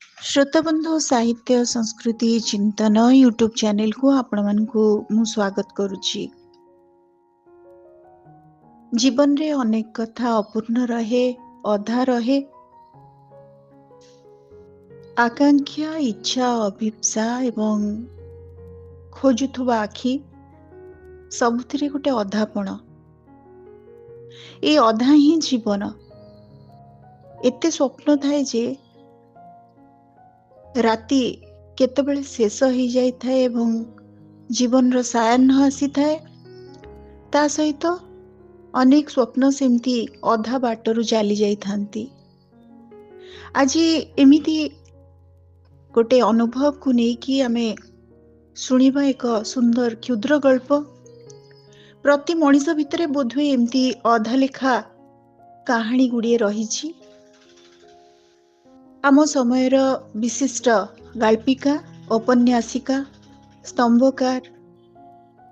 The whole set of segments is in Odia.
श्रोताबंधु साहित्य संस्कृति चिंतन यूट्यूब चैनल को आपण मानकु मु स्वागत करुछि। जीवन रे अनेक कथा अपूर्ण रहे, अधा रहे। आकांक्षा, इच्छा, अभिप्सा एवं खोजुथुबा आखि सबुथिरे गोटे अधापण। ए अधा ही जीवन। एते स्वप्न थाए जे राति केतबेले शेष हो जाई थाए एवं जीवन रो सायान आसी थाए। ता सहित अनेक स्वप्न सेमती अधा बाटरू चली जाई थांती। आज एमिति गोटे अनुभव को लेकिन आमे शुणिबा एक सुंदर क्षुद्र गल्प। प्रति मनिष भितरे बोधहुए एमती अधा लेखा कहानी गुड़िए रही। आम समयर विशिष्ट गाल्पिका, औपन्यासिका, स्तंभकार,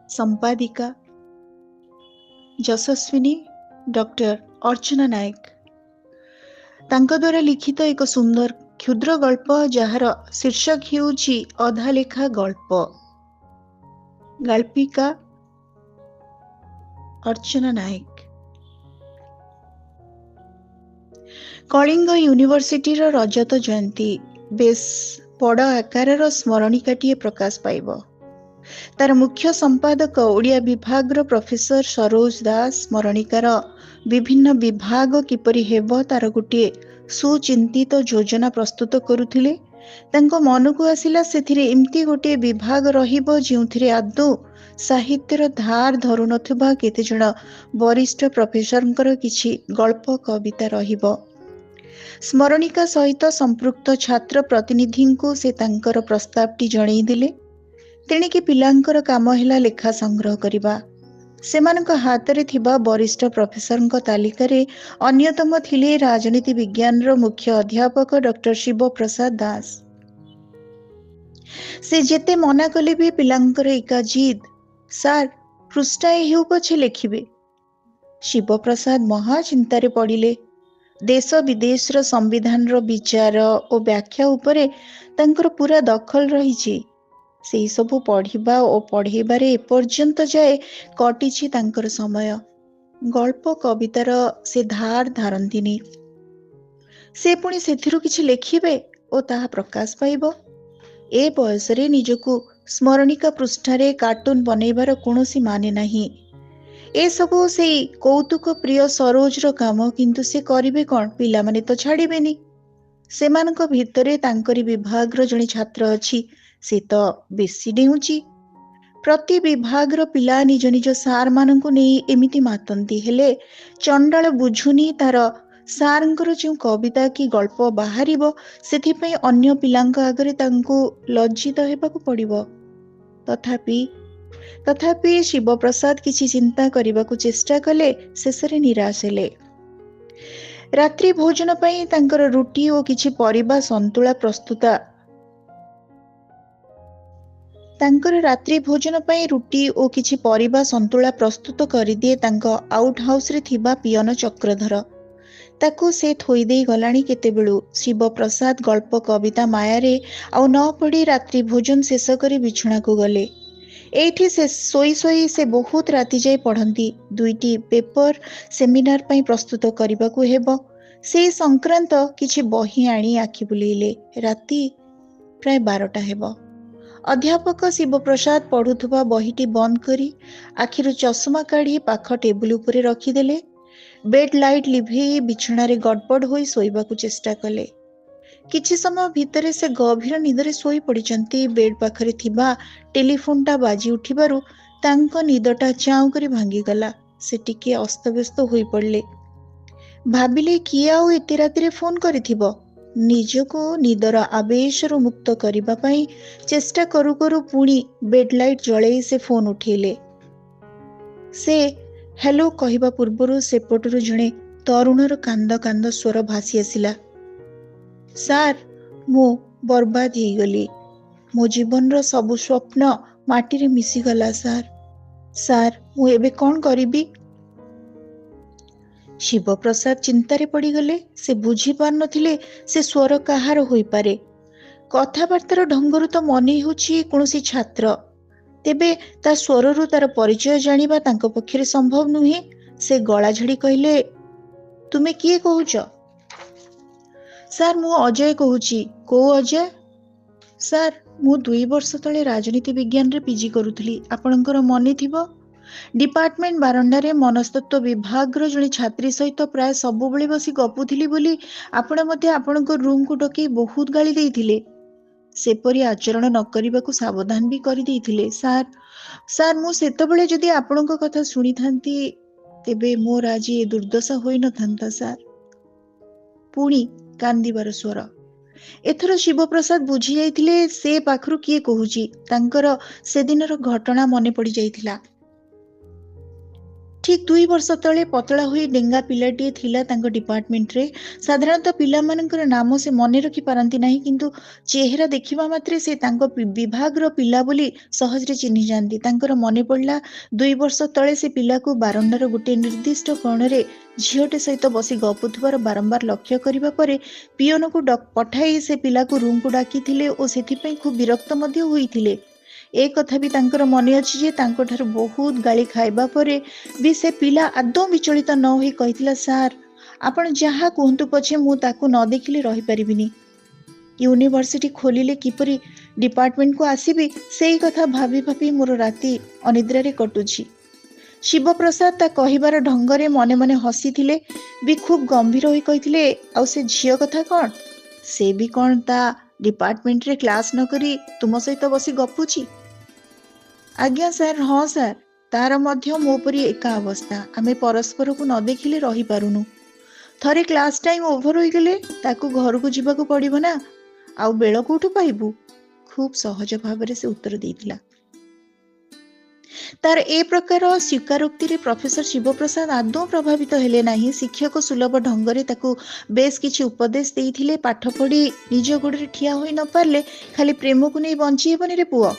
संपादिका यशस्विनी डॉक्टर अर्चना नायक तांका द्वारा लिखित एक सुंदर क्षुद्र गल्प जार शीर्षक हेउछि अधा लेखा गल्प। गाल्पिका अर्चना नायक। कलिंग यूनिवर्सिटी रजत जयंती बेस बड़ आकार स्मरणिकाटीए प्रकाश पाइब। तार मुख्य संपादक ओडिया विभाग प्रोफेसर सरोज दास स्मरणिकार विभिन्न विभाग किपरि हेब तार गोटे सुचिंतित योजना प्रस्तुत करुथिले। तांको मन को आसिला सेथिरे एमती गोटे विभाग रहिबो जेउथिरे आदौ साहित्यर धार धरु नथबा केते जण वरिष्ठ प्रोफेसरंकर किछि गल्प कविता रहिबो। स्मरणिका सहित संपृक्त छात्र प्रतिनिधि को से तांकर प्रस्तावटी जणै दिले। तेणिके पिलांकर काम हैला लेखा संग्रह करिबा। सेमानक हातरे थिबा वरिष्ठ प्रोफेसरंक तालिकारे अन्यतम थिले राजनीति विज्ञान रो मुख्य अध्यापक डॉक्टर शिव प्रसाद दास। से जेते मना कले भी पिलांकर एका जिद, सार पृष्ठाए हेउ पछे लेखिबे। शिव प्रसाद महा चिंतारे पड़िले। देश विदेश रो संविधान रो विचार और व्याख्या उपरे तांकर पूरा दखल रहिछि। सेही सबु पढ़िबा और पढ़ेबारे एपर्यंत जाए कटिछि तांकर समय। गल्प कवितार से धार धारंतिनी। से पुणी सेथिरु किछि लेखिबे और ताहा प्रकाश पाइबो। ए बयसरे निजकु स्मरणिका पृष्ठारे कार्टून बनैबार कोनोसी माने नाही। ए सबु सेई कौतुक प्रिय सरोज रो काम, किंतु से करिबे कोन? पिला माने तो छाड़िबेनी। सेमानक भितरे तांकरी विभाग रो जणी छात्र अछि, से तो बेसी डेउची। प्रति विभाग रो पिला निज निज सार मानकु नेई एमिति मातंती। हेले चंडाल बुझुनी तार सारंकर जो कविता की गल्प बाहरिबो, सेथिपई अन्य पिलांक आगरे तांकु लज्जित हेबाकु पड़िबो। तथापि शिव प्रसाद किछि चिंता करिबाकु चेष्टा कले, शेषरे निराश हेले। रात्रि भोजन पई तांकर रुटी और किछि परिबा संतुला प्रस्तुत रात्रि भोजन पई रुटी और किछि परिबा संतुला प्रस्तुत करि दिए तांको आउट हाउस रे थिबा पियन चक्रधर। ताकू से थोई देई गलाणी केतेबेळु। शिव प्रसाद गल्प कविता मायारे आउ न पड़ी रात्रि भोजन शेष करी बिछुणा को गले। एठी से सोई सोई से बहुत राति जाय पढ़ंती। दुईटी पेपर सेमिनार पई प्रस्तुत करिबाकू हेबो। से संक्रांत किछि बही आनी आखि बुलेइले। राति प्राय 12टा हेबो। अध्यापक शिव प्रसाद पढ़ुथुबा बहीटी बंद करी आखिरु चश्मा काढ़ी पाख टेबुल उपरे रखिदेले। बेड लाइट लिभेई बिछणारे गड़बड़ होई सोइबाकू चेष्टा कले। किछि समय भितरे से गभीर निदरे सोई पड़िचंती। बेड पाखरे थिबा टेलीफोनटा बाजी उठिबारु तांको निदटा चाउ करी भांगी गला। से टिके अस्तव्यस्त होई पड़ले। भाबिले किए आउ एते रातिरे फोन करिथिबो। निजको निदर आवेशरु मुक्त करिबा पई चेष्टा करू करू पुणी बेड लाइट जळेई से फोन उठेले। से हेलो कहिबा पूर्वरु सेपटरु जणे तरुणर कांद कांद स्वर भासी आसिला। सार मु बर्बाद ही गली। मो जीवन रो सबु स्वप्न माटी रे मिसी गला सार। सार मु एबे कोन करिबी? शिव प्रसाद चिंतारे पड़गले। से बुझी पार नथिले से स्वर कहार होई पारे। କଥାବାର୍ତ୍ତାର ଢଙ୍ଗରୁ ତ ମନେ ହେଉଛି କୌଣସି ଛାତ୍ର। ତେବେ ତା ସ୍ୱରରୁ ତାର ପରିଚୟ ଜାଣିବା ତାଙ୍କ ପକ୍ଷରେ ସମ୍ଭବ ନୁହେଁ। ସେ ଗଳା ଝାଡ଼ି କହିଲେ, ତୁମେ କିଏ କହୁଛ? ସାର୍, ମୁଁ ଅଜୟ କହୁଛି। କୋଉ ଅଜୟ? ସାର୍, ମୁଁ 2 ବର୍ଷ ତଳେ ରାଜନୀତି ବିଜ୍ଞାନରେ ପିଜି କରୁଥିଲି। ଆପଣଙ୍କର ମନେ ଥିବ, ଡିପାର୍ଟମେଣ୍ଟ ବାରଣ୍ଡାରେ ମନସ୍ତତ୍ତ୍ୱ ବିଭାଗର ଜଣେ ଛାତ୍ରୀ ସହିତ ପ୍ରାୟ ସବୁବେଳେ ବସି ଗପୁଥିଲି ବୋଲି ଆପଣ ମୋତେ ଆପଣଙ୍କ ରୁମ୍କୁ ଡକେଇ ବହୁତ ଗାଳି ଦେଇଥିଲେ। ସେପରି ଆଚରଣ ନ କରିବାକୁ ସାବଧାନ ବି କରିଦେଇଥିଲେ। ସାର୍, ମୁଁ ସେତେବେଳେ ଯଦି ଆପଣଙ୍କ କଥା ଶୁଣିଥାନ୍ତି, ତେବେ ମୋର ଆଜି ଏ ଦୁର୍ଦ୍ଦଶା ହୋଇନଥାନ୍ତା ସାର୍। ପୁଣି କାନ୍ଦିବାର ସ୍ୱର। ଏଥର ଶିବପ୍ରସାଦ ବୁଝି ଯାଇଥିଲେ ସେ ପାଖରୁ କିଏ କହୁଛି। ତାଙ୍କର ସେଦିନର ଘଟଣା ମନେ ପଡ଼ି ଯାଇଥିଲା। ଠିକ୍ 2 ବର୍ଷ ତଳେ ପତଳା ହୋଇ ଡେଙ୍ଗା ପିଲାଟିଏ ଥିଲା ତାଙ୍କ ଡିପାର୍ଟମେଣ୍ଟରେ। ସାଧାରଣତଃ ପିଲାମାନଙ୍କର ନାମ ସେ ମନେ ରଖି ପାରନ୍ତି ନାହିଁ, କିନ୍ତୁ ଚେହେରା ଦେଖିବା ମାତ୍ରେ ସେ ତାଙ୍କ ବିଭାଗର ପିଲା ବୋଲି ସହଜରେ ଚିହ୍ନି ଯାଆନ୍ତି। ତାଙ୍କର ମନେ ପଡ଼ିଲା 2 ବର୍ଷ ତଳେ ସେ ପିଲାକୁ ବାରଣ୍ଡାର ଗୋଟିଏ ନିର୍ଦ୍ଦିଷ୍ଟ କୋଣରେ ଝିଅଟେ ସହିତ ବସି ଗପୁଥିବାର ବାରମ୍ବାର ଲକ୍ଷ୍ୟ କରିବା ପରେ ପିଅନକୁ ପଠାଇ ସେ ପିଲାକୁ ରୁମ୍କୁ ଡାକିଥିଲେ ଓ ସେଥିପାଇଁ ଖୁବ୍ ବିରକ୍ତ ମଧ୍ୟ ହୋଇଥିଲେ। ଏ କଥା ବି ତାଙ୍କର ମନେ ଅଛି ଯେ ତାଙ୍କଠାରୁ ବହୁତ ଗାଳି ଖାଇବା ପରେ ବି ସେ ପିଲା ଆଦୌ ବିଚଳିତ ନ ହୋଇ କହିଥିଲା, ସାର୍, ଆପଣ ଯାହା କୁହନ୍ତୁ ପଛେ ମୁଁ ତାକୁ ନ ଦେଖିଲେ ରହିପାରିବିନି। ୟୁନିଭର୍ସିଟି ଖୋଲିଲେ କିପରି ଡିପାର୍ଟମେଣ୍ଟକୁ ଆସିବି, ସେଇ କଥା ଭାବି ଭାବି ମୋର ରାତି ଅନିଦ୍ରାରେ କଟୁଛି। ଶିବପ୍ରସାଦ ତା କହିବାର ଢଙ୍ଗରେ ମନେ ମନେ ହସିଥିଲେ ବି ଖୁବ୍ ଗମ୍ଭୀର ହୋଇ କହିଥିଲେ, ଆଉ ସେ ଝିଅ କଥା କ'ଣ? ସେ ବି କ'ଣ ତା ଡିପାର୍ଟମେଣ୍ଟରେ କ୍ଲାସ୍ ନ କରି ତୁମ ସହିତ ବସି ଗପୁଛି? ଆଜ୍ଞା ସାର୍, ହଁ ସାର୍, ତାର ମଧ୍ୟ ମୋ ପରି ଏକା ଅବସ୍ଥା। ଆମେ ପରସ୍ପରକୁ ନ ଦେଖିଲେ ରହିପାରୁନୁ। ଥରେ କ୍ଲାସ୍ ଟାଇମ୍ ଓଭର ହୋଇଗଲେ ତାକୁ ଘରକୁ ଯିବାକୁ ପଡ଼ିବ ନା, ଆଉ ବେଳ କୋଉଠୁ ପାଇବୁ? ଖୁବ୍ ସହଜ ଭାବରେ ସେ ଉତ୍ତର ଦେଇଥିଲା। ତାର ଏ ପ୍ରକାର ସ୍ୱୀକାରୋକ୍ତିରେ ପ୍ରଫେସର ଶିବପ୍ରସାଦ ଆଦୌ ପ୍ରଭାବିତ ହେଲେ ନାହିଁ। ଶିକ୍ଷକ ସୁଲଭ ଢଙ୍ଗରେ ତାକୁ ବେଶ କିଛି ଉପଦେଶ ଦେଇଥିଲେ। ପାଠ ପଢ଼ି ନିଜ ଗୋଡ଼ରେ ଠିଆ ହୋଇ ନ ପାରିଲେ ଖାଲି ପ୍ରେମକୁ ନେଇ ବଞ୍ଚି ହେବନି ରେ ପୁଅ।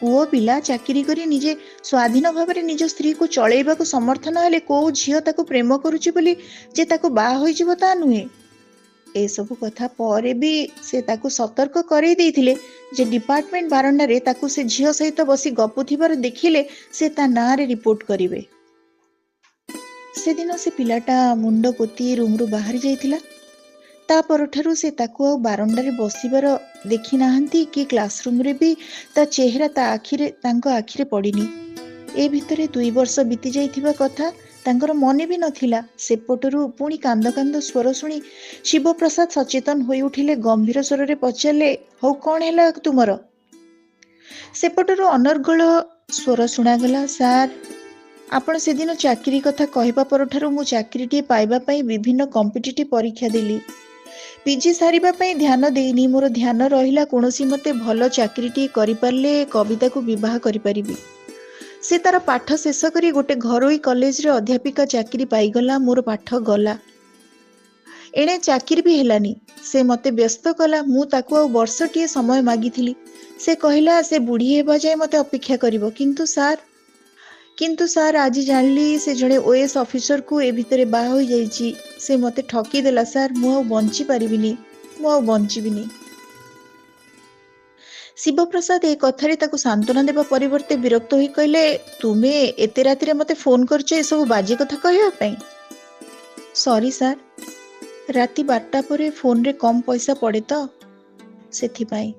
ପୁଅ ପିଲା ଚାକିରି କରି ନିଜେ ସ୍ୱାଧୀନ ଭାବରେ ନିଜ ସ୍ତ୍ରୀକୁ ଚଳେଇବାକୁ ସମର୍ଥ ନହେଲେ କୋଉ ଝିଅ ତାକୁ ପ୍ରେମ କରୁଛି ବୋଲି ଯେ ତାକୁ ବାହା ହୋଇଯିବ ତା ନୁହେଁ। ଏସବୁ କଥା ପରେ ବି ସେ ତାକୁ ସତର୍କ କରେଇ ଦେଇଥିଲେ ଯେ ଡିପାର୍ଟମେଣ୍ଟ ବାରଣ୍ଡାରେ ତାକୁ ସେ ଝିଅ ସହିତ ବସି ଗପୁଥିବାର ଦେଖିଲେ ସେ ତା ନାଁରେ ରିପୋର୍ଟ କରିବେ। ସେଦିନ ସେ ପିଲାଟା ମୁଣ୍ଡ ପୋତି ରୁମ୍ରୁ ବାହାରି ଯାଇଥିଲା। ତା ପରଠାରୁ ସେ ତାକୁ ଆଉ ବାରଣ୍ଡାରେ ବସିବାର ଦେଖି ନାହାନ୍ତି କି କ୍ଲାସରୁମ୍ରେ ବି ତା ଚେହେରା ତାଙ୍କ ଆଖିରେ ପଡ଼ିନି। ଏ ଭିତରେ 2 ବର୍ଷ ବିତି ଯାଇଥିବା କଥା ତାଙ୍କର ମନେ ବି ନଥିଲା। ସେପଟରୁ ପୁଣି କାନ୍ଦ କାନ୍ଦ ସ୍ୱର ଶୁଣି ଶିବପ୍ରସାଦ ସଚେତନ ହୋଇ ଉଠିଲେ। ଗମ୍ଭୀର ସ୍ୱରରେ ପଚାରିଲେ, ହଉ କ'ଣ ହେଲା ତୁମର? ସେପଟରୁ ଅନର୍ଗଳ ସ୍ୱର ଶୁଣାଗଲା, ସାର୍, ଆପଣ ସେଦିନ ଚାକିରି କଥା କହିବା ପରଠାରୁ ମୁଁ ଚାକିରିଟିଏ ପାଇବା ପାଇଁ ବିଭିନ୍ନ କମ୍ପିଟିଟିଭ୍ ପରୀକ୍ଷା ଦେଲି। ପିଜି ସାରିବା ପାଇଁ ଧ୍ୟାନ ଦେଇନି। ମୋର ଧ୍ୟାନ ରହିଲା କୌଣସି ମତେ ଭଲ ଚାକିରିଟିଏ କରିପାରିଲେ କବିତାକୁ ବିବାହ କରିପାରିବି। ସେ ତାର ପାଠ ଶେଷ କରି ଗୋଟେ ଘରୋଇ କଲେଜରେ ଅଧ୍ୟାପିକା ଚାକିରି ପାଇଗଲା। ମୋର ପାଠ ଗଲା। ଏଣେ ଚାକିରି ବି ହେଲାନି। ସେ ମତେ ବ୍ୟସ୍ତ କଲା। ମୁଁ ତାକୁ ଆଉ ବର୍ଷଟିଏ ସମୟ ମାଗିଥିଲି। ସେ କହିଲା ସେ ବୁଢ଼ୀ ହେବା ଯାଏ ମତେ ଅପେକ୍ଷା କରିବ। କିନ୍ତୁ ସାର୍ ଆଜି ଜାଣିଲି ସେ ଜଣେ OS ଅଫିସରକୁ ଏ ଭିତରେ ବାହା ହୋଇଯାଇଛି। ସେ ମତେ ଠକିଦେଲା ସାର୍। ମୁଁ ଆଉ ବଞ୍ଚିବିନି। ଶିବପ୍ରସାଦ ଏ କଥାରେ ତାକୁ ସାନ୍ତ୍ୱନା ଦେବା ପରିବର୍ତ୍ତେ ବିରକ୍ତ ହୋଇ କହିଲେ, ତୁମେ ଏତେ ରାତିରେ ମତେ ଫୋନ କରିଛ ଏସବୁ ବାଜେ କଥା କହିବା ପାଇଁ? ସରି ସାର୍, ରାତି 12ଟା ପରେ ଫୋନରେ କମ୍ ପଇସା ପଡ଼େ ତ, ସେଥିପାଇଁ।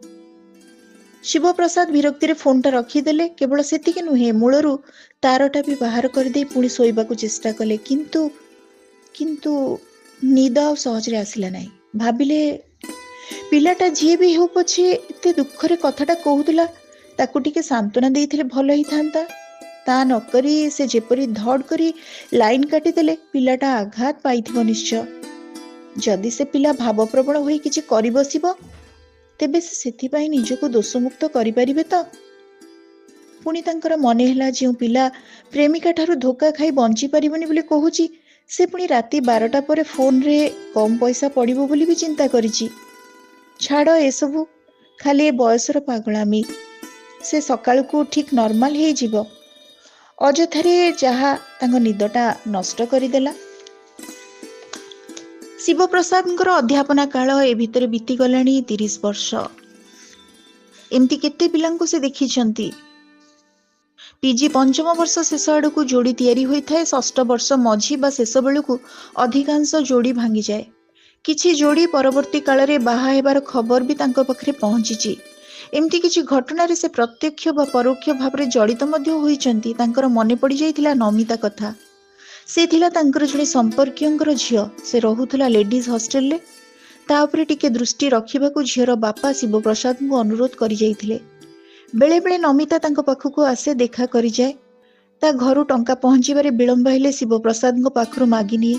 ଶିବପ୍ରସାଦ ବିରକ୍ତିରେ ଫୋନଟା ରଖିଦେଲେ। କେବଳ ସେତିକି ନୁହେଁ, ମୂଳରୁ ତାରଟା ବି ବାହାର କରିଦେଇ ପୁଣି ଶୋଇବାକୁ ଚେଷ୍ଟା କଲେ। କିନ୍ତୁ ନିଦ ଆଉ ସହଜରେ ଆସିଲା ନାହିଁ। ଭାବିଲେ, ପିଲାଟା ଯିଏ ବି ହେଉ ପଛେ ଏତେ ଦୁଃଖରେ କଥାଟା କହୁଥିଲା, ତାକୁ ଟିକେ ସାନ୍ତ୍ୱନା ଦେଇଥିଲେ ଭଲ ହେଇଥାନ୍ତା। ତା ନକରି ସେ ଯେପରି ଧଡ଼ କରି ଲାଇନ୍ କାଟିଦେଲେ, ପିଲାଟା ଆଘାତ ପାଇଥିବ ନିଶ୍ଚୟ। ଯଦି ସେ ପିଲା ଭାବପ୍ରବଣ ହୋଇ କିଛି କରି ବସିବ, ତେବେ ସେ ସେଥିପାଇଁ ନିଜକୁ ଦୋଷମୁକ୍ତ କରିପାରିବେ ତ? ପୁଣି ତାଙ୍କର ମନେ ହେଲା, ଯେଉଁ ପିଲା ପ୍ରେମିକା ଠାରୁ ଧୋକା ଖାଇ ବଞ୍ଚି ପାରିବନି ବୋଲି କହୁଛି, ସେ ପୁଣି ରାତି 12ଟା ପରେ ଫୋନରେ କମ୍ ପଇସା ପଡ଼ିବ ବୋଲି ବି ଚିନ୍ତା କରିଛି। ଛାଡ଼ ଏସବୁ, ଖାଲି ଏ ବୟସର ପାଗଳାମି। ସେ ସକାଳକୁ ଠିକ୍ ନର୍ମାଲ ହେଇଯିବ। ଅଯଥାରେ ଯାହା ତାଙ୍କ ନିଦଟା ନଷ୍ଟ କରିଦେଲା। ଶିବପ୍ରସାଦଙ୍କର ଅଧ୍ୟାପନା କାଳ ଏ ଭିତରେ ବିତିଗଲାଣି 30 ବର୍ଷ। ଏମିତି କେତେ ପିଲାଙ୍କୁ ସେ ଦେଖିଛନ୍ତି। ପିଜି ପଞ୍ଚମ ବର୍ଷ ଶେଷ ଆଡ଼କୁ ଯୋଡ଼ି ତିଆରି ହୋଇଥାଏ। ଷଷ୍ଠ ବର୍ଷ ମଝି ବା ଶେଷ ବେଳକୁ ଅଧିକାଂଶ ଯୋଡ଼ି ଭାଙ୍ଗିଯାଏ। କିଛି ଯୋଡ଼ି ପରବର୍ତ୍ତୀ କାଳରେ ବାହା ହେବାର ଖବର ବି ତାଙ୍କ ପାଖରେ ପହଞ୍ଚିଛି। ଏମିତି କିଛି ଘଟଣାରେ ସେ ପ୍ରତ୍ୟକ୍ଷ ବା ପରୋକ୍ଷ ଭାବରେ ଜଡ଼ିତ ମଧ୍ୟ ହୋଇଛନ୍ତି। ତାଙ୍କର ମନେ ପଡ଼ିଯାଇଥିଲା ନମିତା କଥା। ସେ ଥିଲା ତାଙ୍କର ଜଣେ ସମ୍ପର୍କୀୟଙ୍କର ଝିଅ। ସେ ରହୁଥିଲା ଲେଡିଜ୍ ହଷ୍ଟେଲରେ। ତା ଉପରେ ଟିକେ ଦୃଷ୍ଟି ରଖିବାକୁ ଝିଅର ବାପା ଶିବପ୍ରସାଦଙ୍କୁ ଅନୁରୋଧ କରିଯାଇଥିଲେ। ବେଳେ ବେଳେ ନମିତା ତାଙ୍କ ପାଖକୁ ଆସେ, ଦେଖା କରିଯାଏ। ତା ଘରୁ ଟଙ୍କା ପହଞ୍ଚିବାରେ ବିଳମ୍ବ ହେଲେ ଶିବପ୍ରସାଦଙ୍କ ପାଖରୁ ମାଗିନିଏ।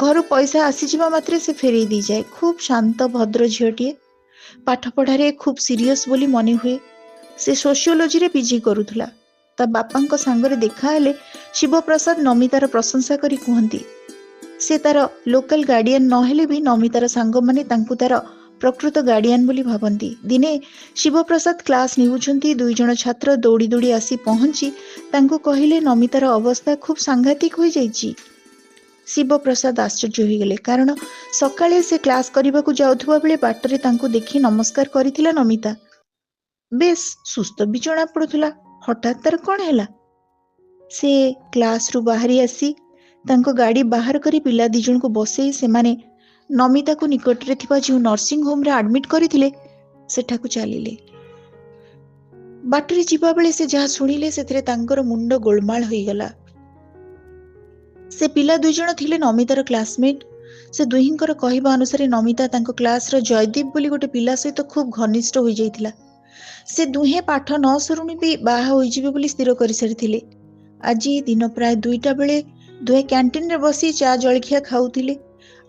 ଘରୁ ପଇସା ଆସିଯିବା ମାତ୍ରେ ସେ ଫେରେଇ ଦେଇଯାଏ। ଖୁବ୍ ଶାନ୍ତ ଭଦ୍ର ଝିଅଟିଏ। ପାଠ ପଢ଼ାରେ ଖୁବ୍ ସିରିୟସ୍ ବୋଲି ମନେ ହୁଏ। ସେ ସୋସିଓଲୋଜିରେ ପିଜି କରୁଥିଲା। ତା ବାପାଙ୍କ ସାଙ୍ଗରେ ଦେଖା ହେଲେ ଶିବପ୍ରସାଦ ନମିତାର ପ୍ରଶଂସା କରି କୁହନ୍ତି। ସେ ତାର ଲୋକାଲ ଗାର୍ଡିଆନ ନହେଲେ ବି ନମିତାର ସାଙ୍ଗମାନେ ତାଙ୍କୁ ତାର ପ୍ରକୃତ ଗାର୍ଡିଆନ ବୋଲି ଭାବନ୍ତି। ଦିନେ ଶିବପ୍ରସାଦ କ୍ଲାସ୍ ନେଉଛନ୍ତି। 2 ଜଣ ଛାତ୍ର ଦୌଡ଼ି ଦୌଡ଼ି ଆସି ପହଞ୍ଚି ତାଙ୍କୁ କହିଲେ ନମିତାର ଅବସ୍ଥା ଖୁବ୍ ସାଂଘାତିକ ହୋଇଯାଇଛି। ଶିବପ୍ରସାଦ ଆଶ୍ଚର୍ଯ୍ୟ ହୋଇଗଲେ, କାରଣ ସକାଳେ ସେ କ୍ଲାସ୍ କରିବାକୁ ଯାଉଥିବା ବେଳେ ବାଟରେ ତାଙ୍କୁ ଦେଖି ନମସ୍କାର କରିଥିଲା ନମିତା। ବେଶ୍ ସୁସ୍ଥ ବି ଜଣା ପଡୁଥିଲା। ହଠାତ୍ ତାର କଣ ହେଲା? ସେ କ୍ଲାସରୁ ବାହାରି ଆସି ତାଙ୍କ ଗାଡ଼ି ବାହାର କରି ପିଲା 2 ଜଣଙ୍କୁ ବସେଇ ସେମାନେ ନମିତାକୁ ନିକଟରେ ଥିବା ଯେଉଁ ନର୍ସିଂ ହୋମରେ ଆଡମିଟ୍ କରିଥିଲେ ସେଠାକୁ ଚାଲିଲେ। ବାଟରେ ଯିବାବେଳେ ସେ ଯାହା ଶୁଣିଲେ ସେଥିରେ ତାଙ୍କର ମୁଣ୍ଡ ଗୋଳମାଳ ହୋଇଗଲା। ସେ ପିଲା 2 ଜଣ ଥିଲେ ନମିତାର କ୍ଲାସମେଟ୍। ସେ ଦୁହିଁଙ୍କର କହିବା ଅନୁସାରେ ନମିତା ତାଙ୍କ କ୍ଲାସର ଜୟଦୀପ ବୋଲି ଗୋଟେ ପିଲା ସହିତ ଖୁବ୍ ଘନିଷ୍ଠ ହୋଇଯାଇଥିଲା। ସେ ଦୁହେଁ ପାଠ ନ ସରୁଣୁ ବି ବାହା ହୋଇଯିବେ ବୋଲି ସ୍ଥିର କରିସାରିଥିଲେ। ଆଜି ଦିନ ପ୍ରାୟ 2ଟା ବେଳେ ଦୁହେଁ କ୍ୟାଣ୍ଟିନରେ ବସି ଚା ଜଳଖିଆ ଖାଉଥିଲେ।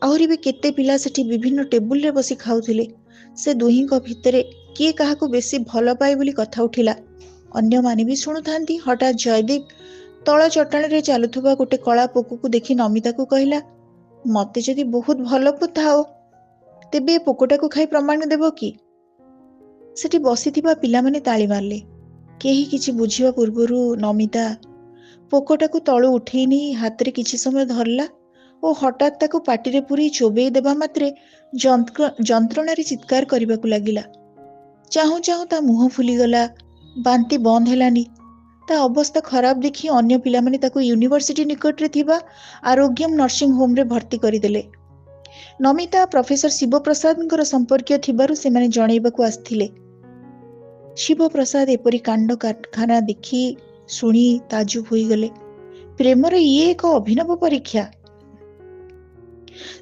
ଆହୁରି ବି କେତେ ପିଲା ସେଠି ବିଭିନ୍ନ ଟେବୁଲରେ ବସି ଖାଉଥିଲେ। ସେ ଦୁହିଁଙ୍କ ଭିତରେ କିଏ କାହାକୁ ବେଶୀ ଭଲ ପାଏ ବୋଲି କଥା ଉଠିଲା। ଅନ୍ୟମାନେ ବି ଶୁଣୁଥାନ୍ତି। ହଠାତ୍ ଜୟଦୀପ ତଳ ଚଟାଣରେ ଚାଲୁଥିବା ଗୋଟେ କଳା ପୋକକୁ ଦେଖି ନମିତାକୁ କହିଲା, ମତେ ଯଦି ବହୁତ ଭଲ ଥାଅ ତେବେ ଏ ପୋକଟାକୁ ଖାଇ ପ୍ରମାଣ ଦେବ କି? ସେଠି ବସିଥିବା ପିଲାମାନେ ତାଳି ମାରିଲେ। କେହି କିଛି ବୁଝିବା ପୂର୍ବରୁ ନମିତା ପୋକଟାକୁ ତଳୁ ଉଠେଇ ନେଇ ହାତରେ କିଛି ସମୟ ଧରିଲା ଓ ହଠାତ୍ ତାକୁ ପାଟିରେ ପୁରେଇ ଚୋବେଇ ଦେବା ମାତ୍ରେ ଯନ୍ତ୍ରଣାରେ ଚିତ୍କାର କରିବାକୁ ଲାଗିଲା। ଚାହୁଁ ଚାହୁଁ ତା ମୁହଁ ଫୁଲିଗଲା। ବାନ୍ତି ବନ୍ଦ ହେଲାନି। ତା ଅବସ୍ଥା ଖରାପ ଦେଖି ଅନ୍ୟ ପିଲାମାନେ ତାକୁ ୟୁନିଭର୍ସିଟି ନିକଟରେ ଥିବା ଆରୋଗ୍ୟମ ନର୍ସିଂ ହୋମରେ ଭର୍ତ୍ତି କରିଦେଲେ। ନମିତା ପ୍ରଫେସର ଶିବପ୍ରସାଦଙ୍କର ସମ୍ପର୍କୀୟ ଥିବାରୁ ସେମାନେ ଜଣେଇବାକୁ ଆସିଥିଲେ। ଶିବପ୍ରସାଦ ଏପରି କାଣ୍ଡ କାରଖାନା ଦେଖି ଶୁଣି ତାଜୁବ ହୋଇଗଲେ। ପ୍ରେମର ଇଏ ଏକ ଅଭିନବ ପରୀକ୍ଷା।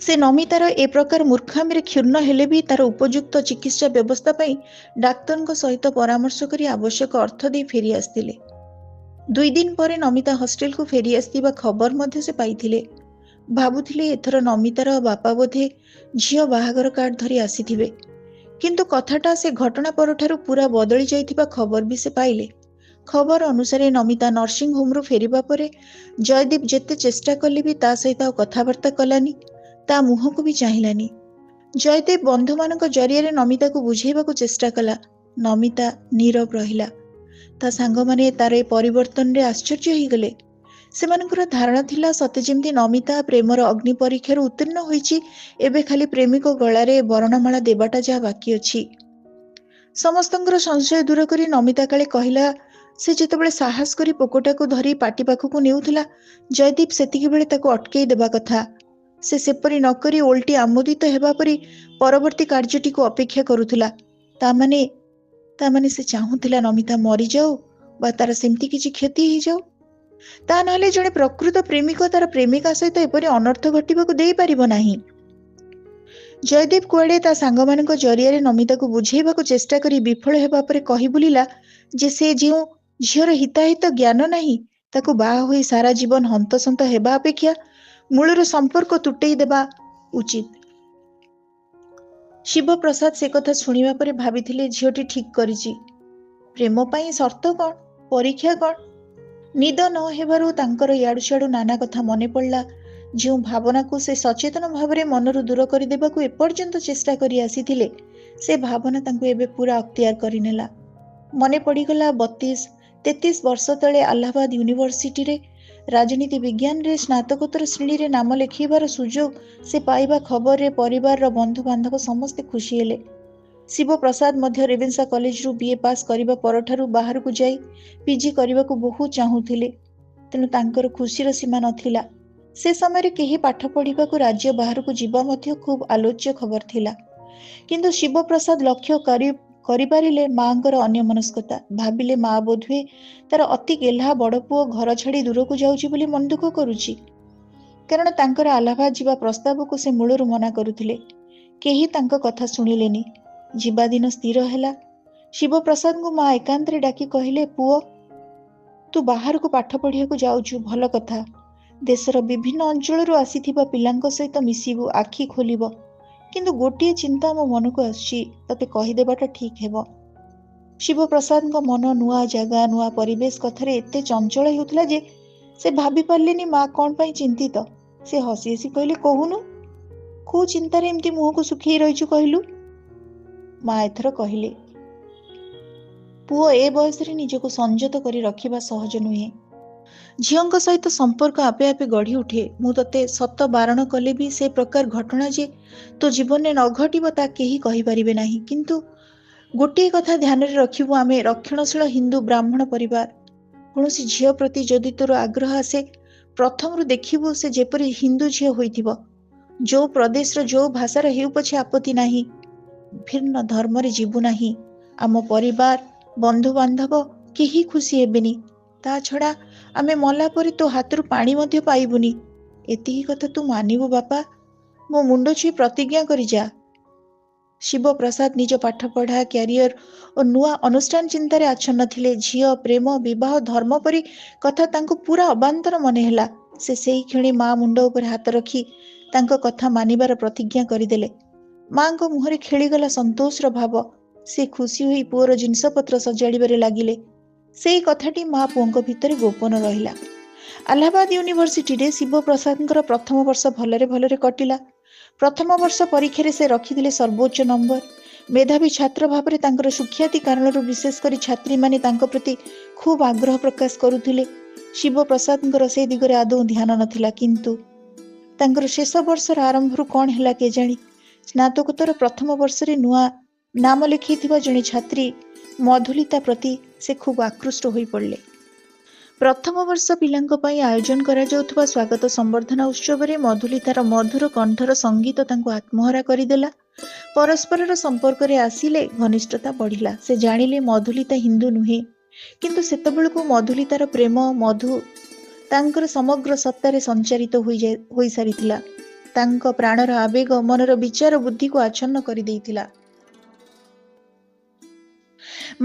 ସେ ନମିତାର ଏ ପ୍ରକାର ମୂର୍ଖାମିରେ କ୍ଷୁର୍ଣ୍ଣ ହେଲେ ବି ତାର ଉପଯୁକ୍ତ ଚିକିତ୍ସା ବ୍ୟବସ୍ଥା ପାଇଁ ଡାକ୍ତରଙ୍କ ସହିତ ପରାମର୍ଶ କରି ଆବଶ୍ୟକ ଅର୍ଥ ଦେଇ ଫେରି ଆସିଥିଲେ। 2 ଦିନ ପରେ ନମିତା ହଷ୍ଟେଲକୁ ଫେରି ଆସିଥିବା ଖବର ମଧ୍ୟ ସେ ପାଇଥିଲେ। ଭାବୁଥିଲେ ଏଥର ନମିତାର ବାପା ବୋଧେ ଝିଅ ବାହାଘର କାର୍ଡ ଧରି ଆସିଥିବେ। କିନ୍ତୁ କଥାଟା ସେ ଘଟଣା ପରଠାରୁ ପୁରା ବଦଳି ଯାଇଥିବା ଖବର ବି ସେ ପାଇଲେ। ଖବର ଅନୁସାରେ ନମିତା ନର୍ସିଂ ହୋମରୁ ଫେରିବା ପରେ ଜୟଦୀପ ଯେତେ ଚେଷ୍ଟା କଲେ ବି ତା ସହିତ ଆଉ କଥାବାର୍ତ୍ତା କଲାନି, ତା ମୁହଁକୁ ବି ଚାହିଁଲାନି। ଜୟଦୀପ ବନ୍ଧୁମାନଙ୍କ ଜରିଆରେ ନମିତାକୁ ବୁଝେଇବାକୁ ଚେଷ୍ଟା କଲା। ନମିତା ନୀରବ ରହିଲା। ତା ସାଙ୍ଗମାନେ ତାର ଏ ପରିବର୍ତ୍ତନରେ ଆଶ୍ଚର୍ଯ୍ୟ ହୋଇଗଲେ। ସେମାନଙ୍କର ଧାରଣା ଥିଲା ସତେ ଯେମିତି ନମିତା ପ୍ରେମର ଅଗ୍ନି ପରୀକ୍ଷାରୁ ଉତ୍ତୀର୍ଣ୍ଣ ହୋଇଛି। ଏବେ ଖାଲି ପ୍ରେମିକ ଗଳାରେ ବରଣମାଳା ଦେବାଟା ଯାହା ବାକି ଅଛି। ସମସ୍ତଙ୍କର ସଂଶୟ ଦୂର କରି ନମିତା କାଳେ କହିଲା, ସେ ଯେତେବେଳେ ସାହସ କରି ପୋକଟାକୁ ଧରି ପାଟି ପାଖକୁ ନେଉଥିଲା ଜୟଦୀପ ସେତିକି ବେଳେ ତାକୁ ଅଟକେଇ ଦେବା କଥା। ସେ ସେପରି ନକରି ଓଲଟି ଆମୋଦିତ ହେବା ପରି ପରବର୍ତ୍ତୀ କାର୍ଯ୍ୟଟିକୁ ଅପେକ୍ଷା କରୁଥିଲା। ତାମାନେ ସେ ଚାହୁଁଥିଲା ନମିତା ମରିଯାଉ ବା ତାର ସେମିତି କିଛି କ୍ଷତି ହେଇଯାଉ। ତା ନହେଲେ ଜଣେ ପ୍ରକୃତ ପ୍ରେମିକ ତାର ପ୍ରେମିକା ସହିତ ଏପରି ଅନର୍ଥ ଘଟିବାକୁ ଦେଇପାରିବ ନାହିଁ। ଜୟଦୀପ କୁଆଡ଼େ ତା ସାଙ୍ଗମାନଙ୍କ ଜରିଆରେ ନମିତାକୁ ବୁଝେଇବାକୁ ଚେଷ୍ଟା କରି ବିଫଳ ହେବା ପରେ କହି ବୁଲିଲା ଯେ ସେ ଯେଉଁ ଝିଅର ହିତାହିତ ଜ୍ଞାନ ନାହିଁ ତାକୁ ବାହା ହୋଇ ସାରା ଜୀବନ ହନ୍ତସନ୍ତ ହେବା ଅପେକ୍ଷା ମୂଳରୁ ସମ୍ପର୍କ ତୁଟେଇ ଦେବା ଉଚିତ। ଶିବପ୍ରସାଦ ସେ କଥା ଶୁଣିବା ପରେ ଭାବିଥିଲେ ଝିଅଟି ଠିକ୍ କରିଛି। ପ୍ରେମ ପାଇଁ ସର୍ତ୍ତ କ'ଣ, ପରୀକ୍ଷା କ'ଣ? ନିଦ ନ ହେବାରୁ ତାଙ୍କର ଇଆଡ଼ୁ ସିଆଡ଼ୁ ନାନା କଥା ମନେ ପଡ଼ିଲା। ଯେଉଁ ଭାବନାକୁ ସେ ସଚେତନ ଭାବରେ ମନରୁ ଦୂର କରିଦେବାକୁ ଏପର୍ଯ୍ୟନ୍ତ ଚେଷ୍ଟା କରି ଆସିଥିଲେ ସେ ଭାବନା ତାଙ୍କୁ ଏବେ ପୁରା ଅକ୍ତିଆର କରିନେଲା। ମନେ ପଡ଼ିଗଲା 32-33 ବର୍ଷ ତଳେ ଆହ୍ଲାବାଦ ୟୁନିଭର୍ସିଟିରେ ରାଜନୀତି ବିଜ୍ଞାନରେ ସ୍ନାତକୋତ୍ତର ଶ୍ରେଣୀରେ ନାମ ଲେଖାଇବାର ସୁଯୋଗ ସେ ପାଇବା ଖବରରେ ପରିବାରର ବନ୍ଧୁବାନ୍ଧବ ସମସ୍ତେ ଖୁସି ହେଲେ। ଶିବପ୍ରସାଦ ମଧ୍ୟ ରେଭେନ୍ସା କଲେଜରୁ BA ପାସ୍ କରିବା ପରଠାରୁ ବାହାରକୁ ଯାଇ PG କରିବାକୁ ବହୁତ ଚାହୁଁଥିଲେ। ତେଣୁ ତାଙ୍କର ଖୁସିର ସୀମା ନଥିଲା। ସେ ସମୟରେ କେହି ପାଠ ପଢ଼ିବାକୁ ରାଜ୍ୟ ବାହାରକୁ ଯିବା ମଧ୍ୟ ଖୁବ୍ ଆଲୋଚ୍ୟ ଖବର ଥିଲା। କିନ୍ତୁ ଶିବପ୍ରସାଦ ଲକ୍ଷ୍ୟ କରିପାରିଲେ ମାଙ୍କର ଅନ୍ୟମନସ୍କତା। ଭାବିଲେ ମା ବୋଧହୁଏ ତାର ଅତି ଗେହ୍ଲା ବଡ଼ ପୁଅ ଘର ଛାଡ଼ି ଦୂରକୁ ଯାଉଛି ବୋଲି ମନ ଦୁଃଖ କରୁଛି। କାରଣ ତାଙ୍କର ଆଲାହାବାଦ ଯିବା ପ୍ରସ୍ତାବକୁ ସେ ମୂଳରୁ ମନା କରୁଥିଲେ। କେହି ତାଙ୍କ କଥା ଶୁଣିଲେନି। ଯିବା ଦିନ ସ୍ଥିର ହେଲା। ଶିବପ୍ରସାଦଙ୍କୁ ମା ଏକାନ୍ତରେ ଡାକି କହିଲେ, ପୁଅ, ତୁ ବାହାରକୁ ପାଠ ପଢ଼ିବାକୁ ଯାଉଛୁ, ଭଲ କଥା। ଦେଶର ବିଭିନ୍ନ ଅଞ୍ଚଳରୁ ଆସିଥିବା ପିଲାଙ୍କ ସହିତ ମିଶିବୁ, ଆଖି ଖୋଲିବ। କିନ୍ତୁ ଗୋଟିଏ ଚିନ୍ତା ମୋ ମନକୁ ଆସୁଛି, ତତେ କହିଦେବାଟା ଠିକ୍ ହେବ। ଶିବପ୍ରସାଦଙ୍କ ମନ ନୂଆ ଜାଗା, ନୂଆ ପରିବେଶ କଥାରେ ଏତେ ଚଞ୍ଚଳ ହେଉଥିଲା ଯେ ସେ ଭାବି ପାରିଲେନି ମା କ'ଣ ପାଇଁ ଚିନ୍ତିତ। ସେ ହସି ହସି କହିଲେ, କହୁନୁ, କୋଉ ଚିନ୍ତାରେ ଏମିତି ମୁହଁକୁ ଶୁଖେଇ ରହିଛୁ କହିଲୁ? ମା ଏଥର କହିଲେ, ପୁଅ, ଏ ବୟସରେ ନିଜକୁ ସଂଯତ କରି ରଖିବା ସହଜ ନୁହେଁ। ଝିଅଙ୍କ ସହିତ ସମ୍ପର୍କ ଆପେ ଆପେ ଗଢ଼ି ଉଠେ। ମୁଁ ତତେ ସତ ବାରଣ କଲେ ବି ସେ ପ୍ରକାର ଘଟଣା ଯେ ତୋ ଜୀବନରେ ନ ଘଟିବ ତା କେହି କହିପାରିବେ ନାହିଁ। କିନ୍ତୁ ଗୋଟିଏ କଥା ଧ୍ୟାନରେ ରଖିବୁ, ଆମେ ରକ୍ଷଣଶୀଳ ହିନ୍ଦୁ ବ୍ରାହ୍ମଣ ପରିବାର। କୌଣସି ଝିଅ ପ୍ରତି ଯଦି ତୋର ଆଗ୍ରହ ଆସେ, ପ୍ରଥମରୁ ଦେଖିବୁ ସେ ଯେପରି ହିନ୍ଦୁ ଝିଅ ହୋଇଥିବ। ଯୋଉ ପ୍ରଦେଶର ଯୋଉ ଭାଷାର ହେଉ ପଛେ ଆପତ୍ତି ନାହିଁ। ଭିନ୍ନ ଧର୍ମରେ ଯିବୁ ନାହିଁ। ଆମ ପରିବାର, ବନ୍ଧୁବାନ୍ଧବ କେହି ଖୁସି ହେବେନି। ତା ଛଡ଼ା ଆମେ ମଲା ପରେ ତୋ ହାତରୁ ପାଣି ମଧ୍ୟ ପାଇବୁନି। ଏତିକି କଥା ତୁ ମାନିବୁ ବାପା। ମୋ ମୁଣ୍ଡ ଛୁଇଁ ପ୍ରତିଜ୍ଞା କରି ଯା। ଶିବପ୍ରସାଦ ନିଜ ପାଠପଢ଼ା, କ୍ୟାରିୟର ଓ ନୂଆ ଅନୁଷ୍ଠାନ ଚିନ୍ତାରେ ଆଚ୍ଛନ୍ନ ଥିଲେ। ଝିଅ, ପ୍ରେମ, ବିବାହ, ଧର୍ମ ପରି କଥା ତାଙ୍କୁ ପୁରା ଅବାନ୍ତର ମନେ ହେଲା। ସେ ସେଇ କ୍ଷଣି ମା ମୁଣ୍ଡ ଉପରେ ହାତ ରଖି ତାଙ୍କ କଥା ମାନିବାର ପ୍ରତିଜ୍ଞା କରିଦେଲେ। ମାଙ୍କ ମୁହଁରେ ଖେଳିଗଲା ସନ୍ତୋଷର ଭାବ। ସେ ଖୁସି ହୋଇ ପୁଅର ଜିନିଷପତ୍ର ସଜାଡ଼ିବାରେ ଲାଗିଲେ। ସେଇ କଥାଟି ମା ପୁଅଙ୍କ ଭିତରେ ଗୋପନ ରହିଲା। ଆଲାହାବାଦ ୟୁନିଭର୍ସିଟିରେ ଶିବପ୍ରସାଦଙ୍କର ପ୍ରଥମ ବର୍ଷ ଭଲରେ ଭଲରେ କଟିଲା। ପ୍ରଥମ ବର୍ଷ ପରୀକ୍ଷାରେ ସେ ରଖିଥିଲେ ସର୍ବୋଚ୍ଚ ନମ୍ବର। ମେଧାବୀ ଛାତ୍ର ଭାବରେ ତାଙ୍କର ସୁଖ୍ୟାତି କାରଣରୁ ବିଶେଷ କରି ଛାତ୍ରୀମାନେ ତାଙ୍କ ପ୍ରତି ଖୁବ୍ ଆଗ୍ରହ ପ୍ରକାଶ କରୁଥିଲେ। ଶିବପ୍ରସାଦଙ୍କର ସେ ଦିଗରେ ଆଦୌ ଧ୍ୟାନ ନଥିଲା। କିନ୍ତୁ ତାଙ୍କର ଶେଷ ବର୍ଷର ଆରମ୍ଭରୁ କ'ଣ ହେଲା କେଜାଣି, ସ୍ନାତକୋତ୍ତର ପ୍ରଥମ ବର୍ଷରେ ନୂଆ ନାମ ଲେଖାଇଥିବା ଜଣେ ଛାତ୍ରୀ ମଧୁଲିତା ପ୍ରତି ସେ ଖୁବ୍ ଆକୃଷ୍ଟ ହୋଇପଡ଼ିଲେ। ପ୍ରଥମ ବର୍ଷ ପିଲାଙ୍କ ପାଇଁ ଆୟୋଜନ କରାଯାଉଥିବା ସ୍ୱାଗତ ସମ୍ବର୍ଦ୍ଧନା ଉତ୍ସବରେ ମଧୁଲିତାର ମଧୁର କଣ୍ଠର ସଙ୍ଗୀତ ତାଙ୍କୁ ଆତ୍ମହରା କରିଦେଲା। ପରସ୍ପରର ସମ୍ପର୍କରେ ଆସିଲେ, ଘନିଷ୍ଠତା ବଢ଼ିଲା। ସେ ଜାଣିଲେ ମଧୁଲିତା ହିନ୍ଦୁ ନୁହେଁ। କିନ୍ତୁ ସେତେବେଳକୁ ମଧୁଲିତାର ପ୍ରେମ ମଧୁ ତାଙ୍କର ସମଗ୍ର ସତ୍ତାରେ ସଞ୍ଚାରିତ ହୋଇସାରିଥିଲା। ତାଙ୍କ ପ୍ରାଣର ଆବେଗ ମନର ବିଚାର ବୁଦ୍ଧିକୁ ଆଚ୍ଛନ୍ନ କରିଦେଇଥିଲା।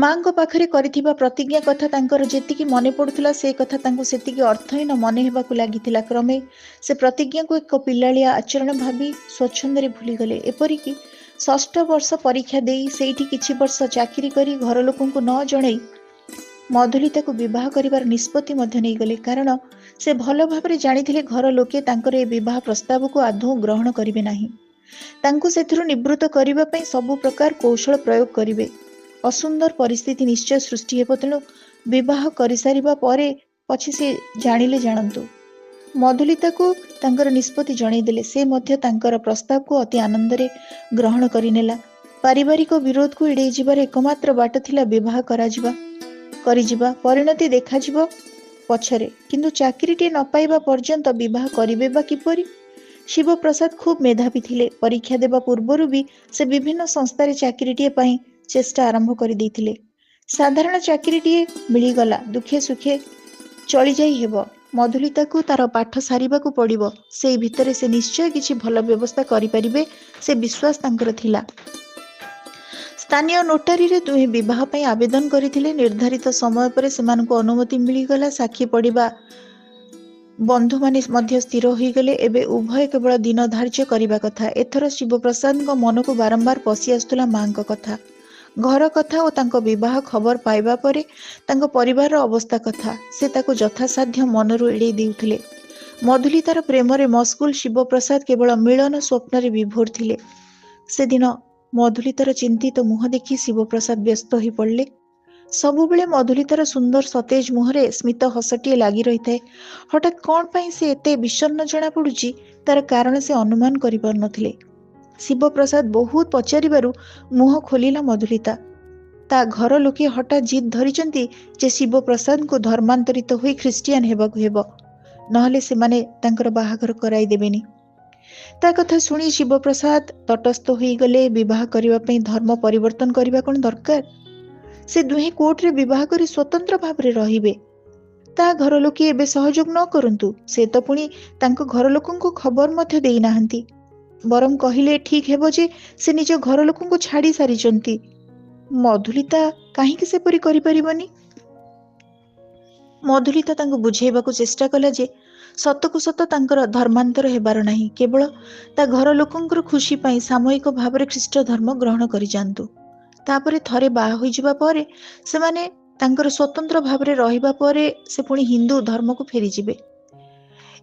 ମାଙ୍କ ପାଖରେ କରିଥିବା ପ୍ରତିଜ୍ଞା କଥା ତାଙ୍କର ଯେତିକି ମନେ ପଡ଼ୁଥିଲା, ସେ କଥା ତାଙ୍କୁ ସେତିକି ଅର୍ଥହୀନ ମନେ ହେବାକୁ ଲାଗିଥିଲା। କ୍ରମେ ସେ ପ୍ରତିଜ୍ଞାକୁ ଏକ ପିଲାଳିଆ ଆଚରଣ ଭାବି ସ୍ୱଚ୍ଛନ୍ଦରେ ଭୁଲିଗଲେ। ଏପରିକି ଷଷ୍ଠ ବର୍ଷ ପରୀକ୍ଷା ଦେଇ ସେଇଠି କିଛି ବର୍ଷ ଚାକିରି କରି ଘର ଲୋକଙ୍କୁ ନ ଜଣାଇ ମଧୁଲିତାକୁ ବିବାହ କରିବାର ନିଷ୍ପତ୍ତି ମଧ୍ୟ ନେଇଗଲେ। କାରଣ ସେ ଭଲ ଭାବରେ ଜାଣିଥିଲେ ଘର ଲୋକେ ତାଙ୍କର ଏ ବିବାହ ପ୍ରସ୍ତାବକୁ ଆଦୌ ଗ୍ରହଣ କରିବେ ନାହିଁ। ତାଙ୍କୁ ସେଥିରୁ ନିବୃତ୍ତ କରିବା ପାଇଁ ସବୁ ପ୍ରକାର କୌଶଳ ପ୍ରୟୋଗ କରିବେ। ଅସୁନ୍ଦର ପରିସ୍ଥିତି ନିଶ୍ଚୟ ସୃଷ୍ଟି ହେବ। ତେଣୁ ବିବାହ କରିସାରିବା ପରେ ପଛେ ସେ ଜାଣିଲେ ଜାଣନ୍ତୁ। ମଧୁଲିତାକୁ ତାଙ୍କର ନିଷ୍ପତ୍ତି ଜଣାଇଦେଲେ। ସେ ମଧ୍ୟ ତାଙ୍କର ପ୍ରସ୍ତାବକୁ ଅତି ଆନନ୍ଦରେ ଗ୍ରହଣ କରିନେଲା। ପାରିବାରିକ ବିରୋଧକୁ ଏଡ଼େଇ ଯିବାର ଏକମାତ୍ର ବାଟ ଥିଲା ବିବାହ କରିଯିବା। ପରିଣତି ଦେଖାଯିବ ପଛରେ। କିନ୍ତୁ ଚାକିରିଟିଏ ନ ପାଇବା ପର୍ଯ୍ୟନ୍ତ ବିବାହ କରିବେ ବା କିପରି? ଶିବପ୍ରସାଦ ଖୁବ୍ ମେଧାବୀ ଥିଲେ। ପରୀକ୍ଷା ଦେବା ପୂର୍ବରୁ ବି ସେ ବିଭିନ୍ନ ସଂସ୍ଥାରେ ଚାକିରିଟିଏ ପାଇଁ ଚେଷ୍ଟା ଆରମ୍ଭ କରିଦେଇଥିଲେ। ସାଧାରଣ ଚାକିରିଟିଏ ମିଳିଗଲା, ଦୁଃଖେ ସୁଖେ ଚଳିଯାଇ ହେବ। ମଧୁଲିତାକୁ ତାର ପାଠ ସାରିବାକୁ ପଡ଼ିବ। ସେଇ ଭିତରେ ସେ ନିଶ୍ଚୟ କିଛି ଭଲ ବ୍ୟବସ୍ଥା କରିପାରିବେ, ସେ ବିଶ୍ୱାସ ତାଙ୍କର ଥିଲା। ସ୍ଥାନୀୟ ନୋଟାରୀରେ ଦୁହେଁ ବିବାହ ପାଇଁ ଆବେଦନ କରିଥିଲେ। ନିର୍ଦ୍ଧାରିତ ସମୟ ପରେ ସେମାନଙ୍କୁ ଅନୁମତି ମିଳିଗଲା। ସାକ୍ଷୀ ପଡ଼ିବା ବନ୍ଧୁମାନେ ମଧ୍ୟ ସ୍ଥିର ହୋଇଗଲେ। ଏବେ ଉଭୟ କେବଳ ଦିନ ଧାର୍ଯ୍ୟ କରିବା କଥା। ଏଥର ଶିବପ୍ରସାଦଙ୍କ ମନକୁ ବାରମ୍ବାର ପଶି ଆସୁଥିଲା ମାଙ୍କ କଥା, ଘର କଥା ଓ ତାଙ୍କ ବିବାହ ଖବର ପାଇବା ପରେ ତାଙ୍କ ପରିବାରର ଅବସ୍ଥା କଥା। ସେ ତାକୁ ଯଥାସାଧ୍ୟ ମନରୁ ଏଡ଼େଇ ଦେଉଥିଲେ। ମଧୁଲିତାର ପ୍ରେମରେ ମସଗୁଲ ଶିବପ୍ରସାଦ କେବଳ ମିଳନ ସ୍ୱପ୍ନରେ ବିଭୋର ଥିଲେ। ସେଦିନ ମଧୁଲିତାର ଚିନ୍ତିତ ମୁହଁ ଦେଖି ଶିବପ୍ରସାଦ ବ୍ୟସ୍ତ ହୋଇପଡ଼ିଲେ। ସବୁବେଳେ ମଧୁଲିତାର ସୁନ୍ଦର ସତେଜ ମୁହଁରେ ସ୍ମିତ ହସଟିଏ ଲାଗି ରହିଥାଏ। ହଠାତ୍ କଣ ପାଇଁ ସେ ଏତେ ବିଷଣ୍ଣ ଜଣା ପଡୁଛି, ତାର କାରଣ ସେ ଅନୁମାନ କରିପାରୁନଥିଲେ। ଶିବପ୍ରସାଦ ବହୁତ ପଚାରିବାରୁ ମୁହଁ ଖୋଲିଲା ମଧୁଲିତା। ତା ଘର ଲୋକେ ହଠାତ୍ ଜିଦ୍ ଧରିଛନ୍ତି ଯେ ଶିବପ୍ରସାଦଙ୍କୁ ଧର୍ମାନ୍ତରିତ ହୋଇ ଖ୍ରୀଷ୍ଟିଆନ ହେବାକୁ ହେବ, ନହେଲେ ସେମାନେ ତାଙ୍କର ବାହାଘର କରାଇ ଦେବେନି। ତା କଥା ଶୁଣି ଶିବପ୍ରସାଦ ତଟସ୍ଥ ହୋଇଗଲେ। ବିବାହ କରିବା ପାଇଁ ଧର୍ମ ପରିବର୍ତ୍ତନ କରିବା କଣ ଦରକାର? ସେ ଦୁହେଁ କୋର୍ଟରେ ବିବାହ କରି ସ୍ୱତନ୍ତ୍ର ଭାବରେ ରହିବେ। ତା ଘର ଲୋକେ ଏବେ ସହଯୋଗ ନ କରନ୍ତୁ, ସେ ତ ପୁଣି ତାଙ୍କ ଘର ଲୋକଙ୍କୁ ଖବର ମଧ୍ୟ ଦେଇନାହାନ୍ତି। ବରଂ କହିଲେ ଠିକ୍ ହେବ ଯେ ସେ ନିଜ ଘର ଲୋକଙ୍କୁ ଛାଡ଼ି ସାରିଛନ୍ତି। ମଧୁଲିତା କାହିଁକି ସେପରି କରିପାରିବନି? ମଧୁଲିତା ତାଙ୍କୁ ବୁଝାଇବାକୁ ଚେଷ୍ଟା କଲା ଯେ ସତକୁ ସତ ତାଙ୍କର ଧର୍ମାନ୍ତର ହେବାର ନାହିଁ, କେବଳ ତା ଘର ଲୋକଙ୍କର ଖୁସି ପାଇଁ ସାମୟିକ ଭାବରେ ଖ୍ରୀଷ୍ଟ ଧର୍ମ ଗ୍ରହଣ କରିଯାଆନ୍ତୁ। ତାପରେ ଥରେ ବାହା ହୋଇଯିବା ପରେ ସେମାନେ ତାଙ୍କର ସ୍ୱତନ୍ତ୍ର ଭାବରେ ରହିବା ପରେ ସେ ପୁଣି ହିନ୍ଦୁ ଧର୍ମକୁ ଫେରିଯିବେ।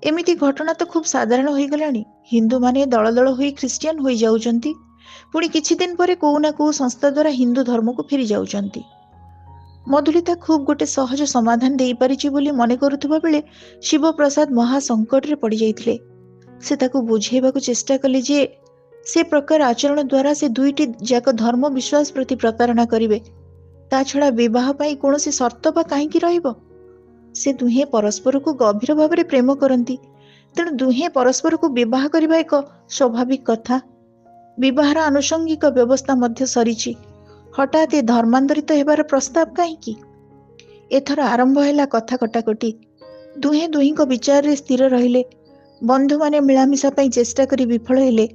ଏମିତି ଘଟଣା ତ ଖୁବ୍ ସାଧାରଣ ହୋଇଗଲାଣି। ହିନ୍ଦୁମାନେ ଦଳ ଦଳ ହୋଇ ଖ୍ରୀଷ୍ଟିଆନ ହୋଇଯାଉଛନ୍ତି, ପୁଣି କିଛି ଦିନ ପରେ କୋଉ ନା କୋଉ ସଂସ୍ଥା ଦ୍ୱାରା ହିନ୍ଦୁ ଧର୍ମକୁ ଫେରି ଯାଉଛନ୍ତି। ମଧୁଲିତା ଖୁବ୍ ଗୋଟେ ସହଜ ସମାଧାନ ଦେଇପାରିଛି ବୋଲି ମନେ କରୁଥିବା ବେଳେ ଶିବପ୍ରସାଦ ମହା ସଙ୍କଟରେ ପଡ଼ିଯାଇଥିଲେ। ସେ ତାକୁ ବୁଝାଇବାକୁ ଚେଷ୍ଟା କଲେ ଯେ ସେ ପ୍ରକାର ଆଚରଣ ଦ୍ୱାରା ସେ ଦୁଇଟି ଯାକ ଧର୍ମ ବିଶ୍ୱାସ ପ୍ରତି ପ୍ରତାରଣା କରିବେ। ତା ଛଡ଼ା ବିବାହ ପାଇଁ କୌଣସି ସର୍ତ୍ତ ବା କାହିଁକି ରହିବ? ସେ ଦୁହେଁ ପରସ୍ପରକୁ ଗଭୀର ଭାବରେ ପ୍ରେମ କରନ୍ତି, ତେଣୁ ଦୁହେଁ ପରସ୍ପରକୁ ବିବାହ କରିବା ଏକ ସ୍ୱାଭାବିକ କଥା। ବିବାହର ଆନୁଷଙ୍ଗିକ ବ୍ୟବସ୍ଥା ମଧ୍ୟ ସରିଛି। ହଠାତ୍ ଏ ଧର୍ମାନ୍ତରିତ ହେବାର ପ୍ରସ୍ତାବ କାହିଁକି? ଏଥର ଆରମ୍ଭ ହେଲା କଥା କଟାକଟି। ଦୁହେଁ ଦୁହିଁଙ୍କ ବିଚାରରେ ସ୍ଥିର ରହିଲେ। ବନ୍ଧୁମାନେ ମିଳାମିଶା ପାଇଁ ଚେଷ୍ଟା କରି ବିଫଳ ହେଲେ।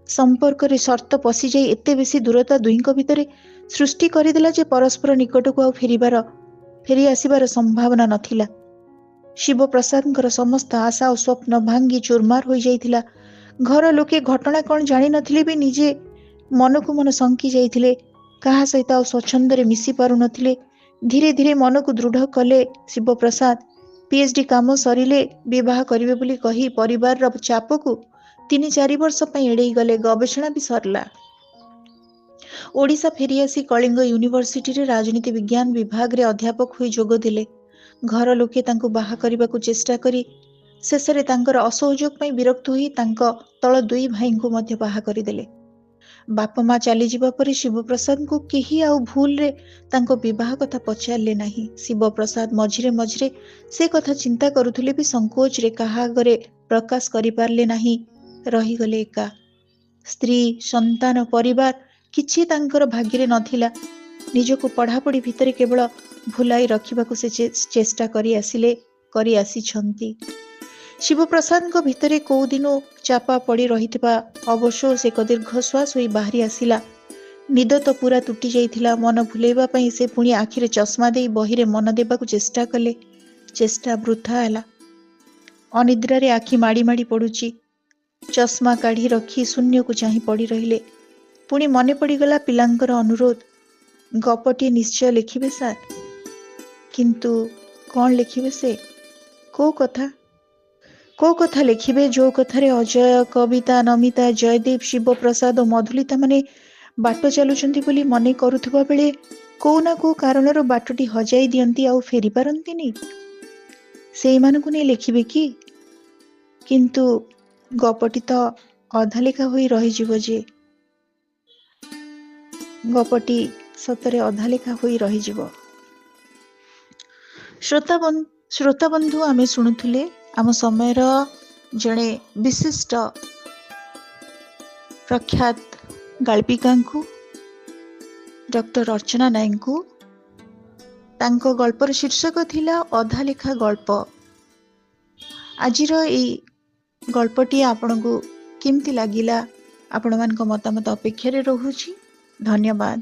ସମ୍ପର୍କରେ ସର୍ତ୍ତ ପଶିଯାଇ ଏତେ ବେଶୀ ଦୂରତା ଦୁହିଁଙ୍କ ଭିତରେ ସୃଷ୍ଟି କରିଦେଲା ଯେ ପରସ୍ପର ନିକଟକୁ ଆଉ ଫେରି ଆସିବାର ସମ୍ଭାବନା ନଥିଲା। ଶିବପ୍ରସାଦଙ୍କର ସମସ୍ତ ଆଶା ଓ ସ୍ୱପ୍ନ ଭାଙ୍ଗି ଚୁରମାର ହୋଇଯାଇଥିଲା। ଘର ଲୋକେ ଘଟଣା କଣ ଜାଣିନଥିଲେ ବି ନିଜେ ମନକୁ ମନ ଶଙ୍କି ଯାଇଥିଲେ। କାହା ସହିତ ଆଉ ସ୍ୱଚ୍ଛନ୍ଦରେ ମିଶି ପାରୁନଥିଲେ। ଧୀରେ ଧୀରେ ମନକୁ ଦୃଢ଼ କଲେ ଶିବପ୍ରସାଦ। PhD କାମ ସରିଲେ ବିବାହ କରିବେ ବୋଲି କହି ପରିବାରର ଚାପକୁ 3-4 ବର୍ଷ ପାଇଁ ଏଡ଼େଇ ଗଲେ। ଗବେଷଣା ବି ସରିଲା। ଓଡ଼ିଶା ଫେରିଆସି କଳିଙ୍ଗ ୟୁନିଭର୍ସିଟିରେ ରାଜନୀତି ବିଜ୍ଞାନ ବିଭାଗରେ ଅଧ୍ୟାପକ ହୋଇ ଯୋଗ ଦେଲେ। ଘର ଲୋକେ ତାଙ୍କୁ ବାହା କରିବାକୁ ଚେଷ୍ଟା କରି ଶେଷରେ ତାଙ୍କର ଅସହଯୋଗ ପାଇଁ ବିରକ୍ତ ହୋଇ ତାଙ୍କ ତଳ 2 ଭାଇଙ୍କୁ ମଧ୍ୟ ବାହା କରିଦେଲେ। ବାପା ମା ଚାଲିଯିବା ପରେ ଶିବପ୍ରସାଦଙ୍କୁ କେହି ଆଉ ଭୁଲରେ ତାଙ୍କ ବିବାହ କଥା ପଚାରିଲେ ନାହିଁ। ଶିବପ୍ରସାଦ ମଝିରେ ମଝିରେ ସେ କଥା ଚିନ୍ତା କରୁଥିଲେ ବି ସଂକୋଚରେ କାହା ଆଗରେ ପ୍ରକାଶ କରିପାରିଲେ ନାହିଁ। ରହିଗଲେ ଏକା। ସ୍ତ୍ରୀ, ସନ୍ତାନ, ପରିବାର କିଛି ତାଙ୍କର ଭାଗ୍ୟରେ ନଥିଲା। ନିଜକୁ ପଢ଼ାପଢ଼ି ଭିତରେ କେବଳ ଭୁଲାଇ ରଖିବାକୁ ସେ ଚେଷ୍ଟା କରି ଆସିଛନ୍ତି। ଶିବପ୍ରସାଦଙ୍କ ଭିତରେ କୋଉଦିନୁ ଚାପା ପଡ଼ି ରହିଥିବା ଅବଶୋଷ ଏକ ଦୀର୍ଘଶ୍ୱାସ ହୋଇ ବାହାରି ଆସିଲା। ନିଦ ତ ପୁରା ତୁଟି ଯାଇଥିଲା। ମନ ଭୁଲେଇବା ପାଇଁ ସେ ପୁଣି ଆଖିରେ ଚଷମା ଦେଇ ବହିରେ ମନ ଦେବାକୁ ଚେଷ୍ଟା କଲେ। ଚେଷ୍ଟା ବୃଥା ହେଲା। ଅନିଦ୍ରାରେ ଆଖି ମାଡ଼ି ମାଡ଼ି ପଡ଼ୁଛି। ଚଷମା କାଢ଼ି ରଖି ଶୂନ୍ୟକୁ ଚାହିଁ ପଡ଼ି ରହିଲେ। ପୁଣି ମନେ ପଡ଼ିଗଲା ପିଲାଙ୍କର ଅନୁରୋଧ। ଗପଟିଏ ନିଶ୍ଚୟ ଲେଖିବେ ସାର୍। କିନ୍ତୁ କ'ଣ ଲେଖିବେ ସେ? କୋଉ କଥା ଲେଖିବେ ଯୋଉ କଥାରେ ଅଜୟ, କବିତା, ନମିତା, ଜୟଦୀପ, ଶିବପ୍ରସାଦ ଓ ମଧୁଲିତା ମାନେ ବାଟ ଚାଲୁଛନ୍ତି ବୋଲି ମନେ କରୁଥିବା ବେଳେ କୋଉ ନା କୋଉ କାରଣରୁ ବାଟଟି ହଜାଇ ଦିଅନ୍ତି ଆଉ ଫେରିପାରନ୍ତିନି? ସେଇମାନଙ୍କୁ ନେଇ ଲେଖିବେ କି? କିନ୍ତୁ ଗପଟି ତ ଅଧା ଲେଖା ହୋଇ ରହିଯିବ ଯେ। ଗପଟି ସତରେ ଅଧା ଲେଖା ହୋଇ ରହିଯିବ। ଶ୍ରୋତାବନ୍ଧୁ, ଆମେ ଶୁଣୁଥିଲେ ଆମ ସମୟର ଜଣେ ବିଶିଷ୍ଟ ପ୍ରଖ୍ୟାତ ଗାଳ୍ପିକାଙ୍କୁ, ଡକ୍ଟର ଅର୍ଚ୍ଚନା ନାୟକଙ୍କୁ। ତାଙ୍କ ଗଳ୍ପର ଶୀର୍ଷକ ଥିଲା ଅଧା ଲେଖା ଗଳ୍ପ। ଆଜିର ଏଇ ଗଳ୍ପଟି ଆପଣଙ୍କୁ କେମିତି ଲାଗିଲା? ଆପଣମାନଙ୍କ ମତାମତ ଅପେକ୍ଷାରେ ରହୁଛି। ଧନ୍ୟବାଦ।